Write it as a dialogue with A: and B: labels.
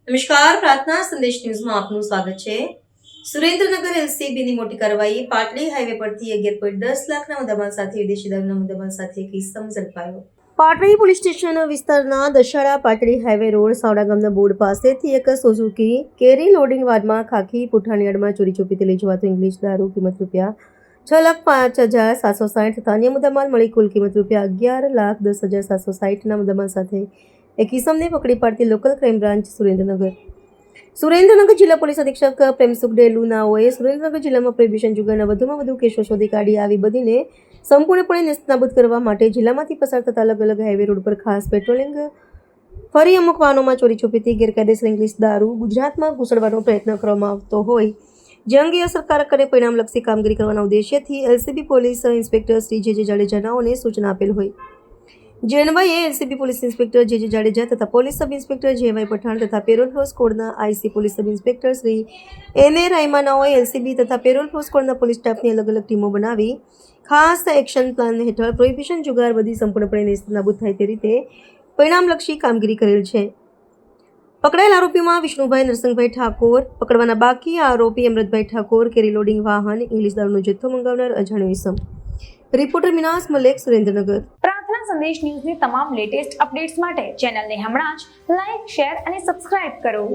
A: નમસ્કાર, પ્રાર્થના સંદેશ ન્યૂઝમાં આપનું સ્વાગત છે। સુરેન્દ્રનગર એલસીબીની મોટી કાર્યવાહી। પાટડી હાઈવે પરથી 11.10 લાખના મુદ્દામાલ સાથે વિદેશી દારૂના મુદ્દામાલ સાથે એક ઇસમ ઝડપાયો। પાટડી પોલીસ સ્ટેશન વિસ્તારના દશાડા પાટડી હાઈવે રોડ સાવડા ગામના બોર્ડ પાસેથી એક સુઝુકી કેરી લોડિંગ વાનમાં ખાખી પુઠાની અડમાં ચોરી છુપીથી લઈ જવાતો ઇંગ્લિશ દારૂ કિંમત ₹6,05,760 તથા અન્ય મુદ્દામાલ મળી કુલ કિંમત ₹11,10,760ના મુદ્દામાલ સાથે એક ઇસમને પકડી પાડતી લોકલ ક્રાઇમ બ્રાન્ચ સુરેન્દ્રનગર જિલ્લા પોલીસ અધિક્ષક પ્રેમસુખ ડેલુનાઓએ સુરેન્દ્રનગર જિલ્લામાં પ્રોહિબિશન જુગારના વધુમાં વધુ કેસો શોધી કાઢી આવી બધીને સંપૂર્ણપણે નેસ્તનાબૂદ કરવા માટે જિલ્લામાંથી પસાર થતા અલગ અલગ હાઈવે રોડ પર ખાસ પેટ્રોલિંગ ફરી અમુક વાહનોમાં ચોરી છુપીથી ગેરકાયદેસર ઇંગ્લિશ દારૂ ગુજરાતમાં ઘૂસડવાનો પ્રયત્ન કરવામાં આવતો હોય જે અંગે અસરકારક અને પરિણામલક્ષી કામગીરી કરવાના ઉદ્દેશ્યથી એલસીબી પોલીસ ઇન્સ્પેક્ટર શ્રી જે જાડેજાનાઓને સૂચના આપેલ હોય જેએનવાઈએ એલસીબી પોલીસ ઇન્સ્પેક્ટર જે જાડેજા તથા પોલીસ સબ ઇન્સ્પેક્ટર જેવાય પઠાણ તથા પેરોલ ફોર્સ કોડના IC police sub inspector Shri એને રાયમાનાઓએ એલસીબી તથા પેરોલ ફોર્સ કોડના પોલીસ સ્ટાફની અલગ અલગ ટીમો બનાવી ખાસ એક્શન પ્લાન હેઠળ પ્રોહિબિશન જુગાર બધી સંપૂર્ણપણે નેસ્તનાબૂદ થાય તે રીતે પરિણામલક્ષી કામગીરી કરેલ છે। પકડાયેલ આરોપીમાં વિષ્ણુભાઈ નરસિંહભાઈ ઠાકોર, પકડવાના બાકી આરોપી અમૃતભાઈ ઠાકોર, કેરી લોડિંગ વાહન, ઇંગ્લિશ દારૂનો જથ્થો મંગાવનાર અજાણ્યો ઇસમ। રિપોર્ટર મિનાસ મલેક, સુરેન્દ્રનગર।
B: પ્રાર્થના સંદેશ ન્યૂઝની તમામ લેટેસ્ટ અપડેટ્સ માટે ચેનલને હમણાં જ લાઈક, શેર અને સબસ્ક્રાઇબ કરો।